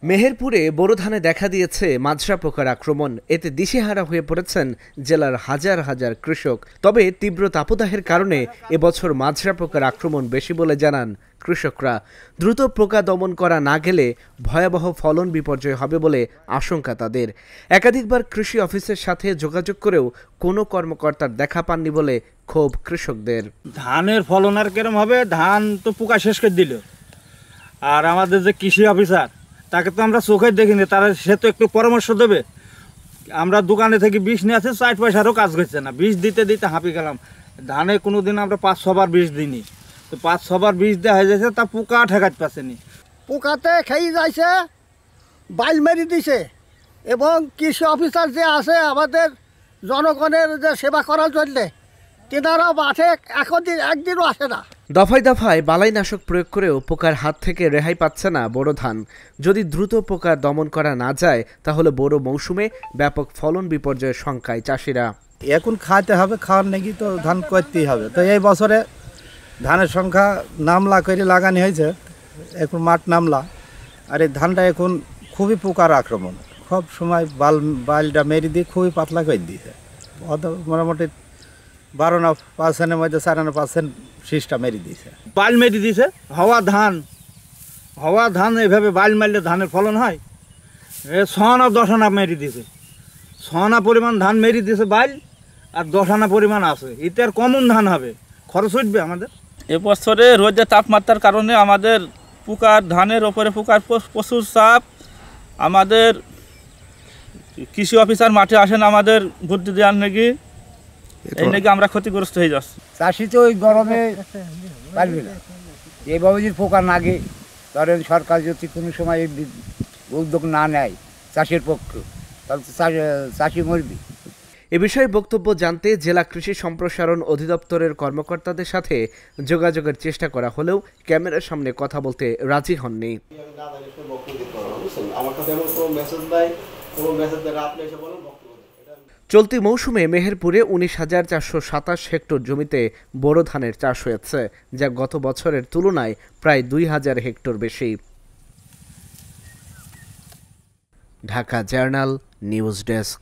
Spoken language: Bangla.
মেহেরপুরে বোরো ধানে দেখা দিয়েছে মাজরা পোকার আক্রমণ। এতে দিশেহারা হয়ে পড়েছেন জেলার হাজার হাজার কৃষক। তবে তীব্র তাপদাহের কারণে এবছর মাজরা পোকার আক্রমণ বেশি বলে জানান কৃষকরা। দ্রুত পোকা দমন করা না গেলে ভয়াবহ ফলন বিপর্যয় হবে বলে আশঙ্কা তাদের। একাধিকবার কৃষি অফিসের সাথে যোগাযোগ করেও কোনো কর্মকর্তার দেখা পাননি বলে ক্ষোভ কৃষকদের। ধানের ফলন আর কেরম হবে? ধান তো পোকা শেষ করে দিল। আর আমাদের যে কৃষি অফিসার, তাকে তো আমরা চোখে দেখিনি, তারা সে তো একটু পরামর্শ দেবে। আমরা দোকানে থেকে বিষ নিয়ে আসি, 4 পয়সারও কাজ করছে না। বিষ দিতে দিতে হাঁপি গেলাম। ধানে কোনো দিন আমরা 5-6 বার বিষ দিইনি, তো 5-6 বার বিষ দেওয়া হয়ে যাচ্ছে, তা পোকা ঠেকাতে পারছেনি। পোকাতে খেয়ে যাইছে, বাইল মেরে দিছে। এবং কৃষি অফিসার যে আছে আমাদের জনগণের যে সেবা করার জন্যে, তেনারাও মাঠে একদিনও আসে না। দফায় দফায় বালাইনাশক প্রয়োগ করেও পোকার হাত থেকে রেহাই পাচ্ছে না বোরো ধান। যদি দ্রুত পোকা দমন করা না যায় তাহলে বোরো মৌসুমে ব্যাপক ফলন বিপর্যয়ের শঙ্কায় চাষিরা। এখন খাইতে হবে, খাওয়ার নাকি তো ধান করতেই হবে। তো এই বছরে ধানের সংখ্যা নামলা করে লাগানি হয়েছে, এখন মাঠ নামলা। আর এই ধানটা এখন খুবই পোকার আক্রমণ, সব সময় বালটা মেরে দিয়ে খুবই পাতলা করে দিয়েছে। অত মোটামুটি 12% মধ্যে 54% শীষটা মেরে দিয়েছে, বাল মেরে দিয়েছে। হওয়া ধান এইভাবে বাল মারলে ধানের ফলন হয়? 6 আনা 10 আনা মেরে দিয়েছে। 6 আনা পরিমাণ ধান মেরে দিয়েছে বাল, আর 10 আনা পরিমাণ আছে। এতে আর কমন ধান হবে, খরচ উঠবে আমাদের। এবছরে রোদের তাপমাত্রার কারণে আমাদের ধানের ওপরে পোকার প্রচুর চাপ। আমাদের কৃষি অফিসার মাঠে আসেন আমাদের বুদ্ধি দেওয়ার নাকি, এই নাকি আমরা ক্ষতিগ্রস্ত হয়ে যাচ্ছি। চাষি তো ওই গরমে পারবে না। এইভাবে যদি পোকা নাগে, ধরেন সরকার যদি কোনো সময় উদ্যোগ না নেয় চাষের পক্ষে, তাহলে চাষি মরবে। এ বিষয়ে বক্তব্য জানতে জেলা কৃষি সম্প্রসারণ অধিদপ্তরের কর্মকর্তাদের সাথে যোগাযোগের চেষ্টা করা হলেও ক্যামেরার সামনে কথা বলতে রাজি হননি। চলতি মৌসুমে মেহেরপুরে 19,427 হেক্টর জমিতে বোরো ধানের চাষ হয়েছে, যা গত বছরের তুলনায় প্রায় 2,000 হেক্টর বেশি। Dhaka journal news desk.